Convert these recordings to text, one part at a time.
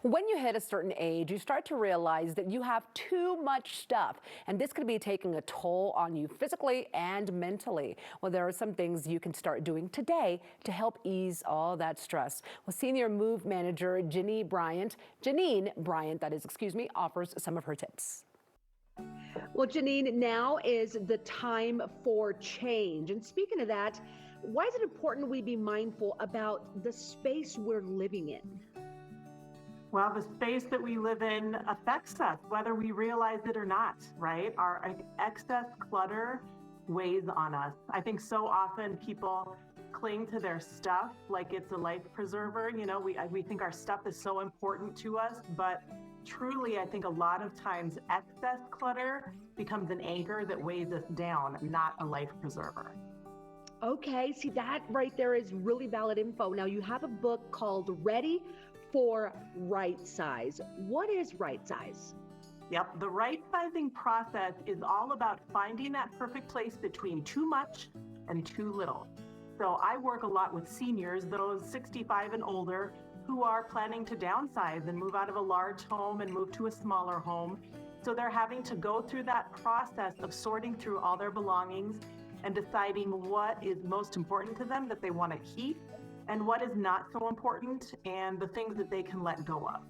When you hit a certain age, you start to realize that you have too much stuff, and this could be taking a toll on you physically and mentally. Well, there are some things you can start doing today to help ease all that stress. Well, Senior Move Manager Jeannine Bryant, offers some of her tips. Well, Jeannine, now is the time for change. And speaking of that, why is it important we be mindful about the space we're living in? Well, the space that we live in affects us, whether we realize it or not, right? Our excess clutter weighs on us. I think so often people cling to their stuff like it's a life preserver. You know, we think our stuff is so important to us, but truly, I think a lot of times excess clutter becomes an anchor that weighs us down, not a life preserver. Okay, see, that right there is really valid info. Now, you have a book called Ready for Right Size. What is right size? Yep, the right sizing process is all about finding that perfect place between too much and too little. So I work a lot with seniors, those 65 and older, who are planning to downsize and move out of a large home and move to a smaller home. So they're having to go through that process of sorting through all their belongings and deciding what is most important to them that they want to keep and what is not so important and the things that they can let go of.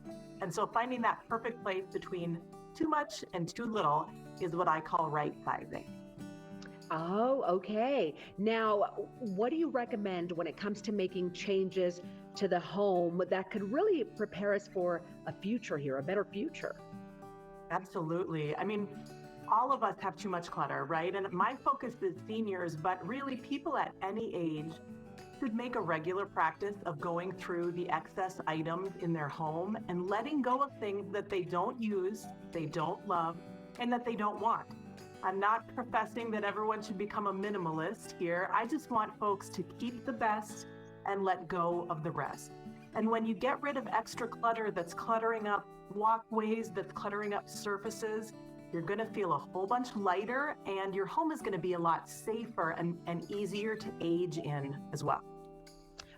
And so finding that perfect place between too much and too little is what I call right sizing. Oh, okay. Now, what do you recommend when it comes to making changes to the home that could really prepare us for a future here, a better future? Absolutely. I mean, all of us have too much clutter, right? And my focus is seniors, but really people at any age should make a regular practice of going through the excess items in their home and letting go of things that they don't use, they don't love, and that they don't want. I'm not professing that everyone should become a minimalist here. I just want folks to keep the best and let go of the rest. And when you get rid of extra clutter that's cluttering up walkways, that's cluttering up surfaces, you're going to feel a whole bunch lighter, and your home is going to be a lot safer and easier to age in as well.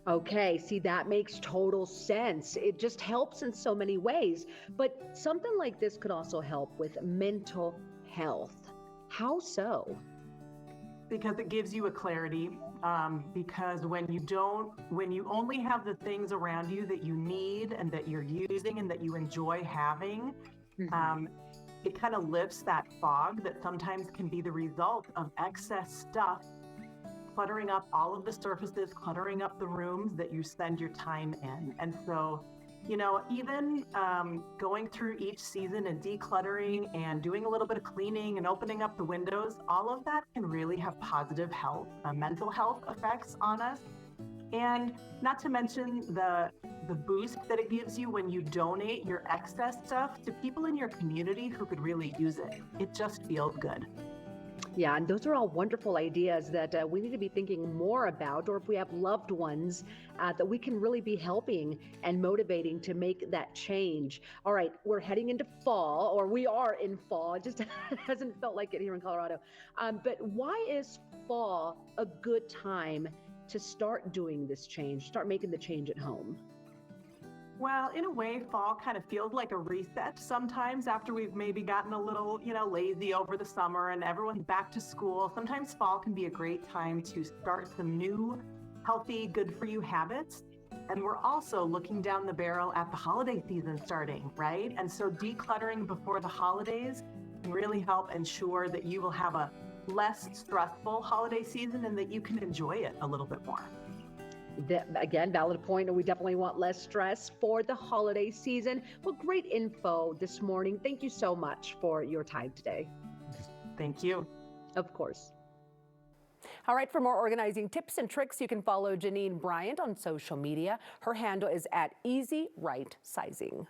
Okay, see, that makes total sense. It just helps in so many ways. But something like this could also help with mental health. How so? Because it gives you a clarity. Because when you only have the things around you that you need and that you're using and that you enjoy having, it kind of lifts that fog that sometimes can be the result of excess stuff cluttering up all of the surfaces, cluttering up the rooms that you spend your time in. And so, you know, even going through each season and decluttering and doing a little bit of cleaning and opening up the windows, all of that can really have positive health, mental health effects on us. And not to mention the boost that it gives you when you donate your excess stuff to people in your community who could really use it. It just feels good. Yeah, and those are all wonderful ideas that we need to be thinking more about, or if we have loved ones that we can really be helping and motivating to make that change. All right, we're heading into fall, or we are in fall. It just hasn't felt like it here in Colorado. But why is fall a good time to start doing this change, start making the change at home? Well, in a way, fall kind of feels like a reset sometimes after we've maybe gotten a little, lazy over the summer and everyone's back to school. Sometimes fall can be a great time to start some new, healthy, good for you habits. And we're also looking down the barrel at the holiday season starting, right? And so decluttering before the holidays can really help ensure that you will have a less stressful holiday season and that you can enjoy it a little bit more. Again, valid point, and we definitely want less stress for the holiday season. Well, great info this morning. Thank you so much for your time today. Thank you. Of course. All right, for more organizing tips and tricks, you can follow Jeannine Bryant on social media. Her handle is @EasyRightsizing.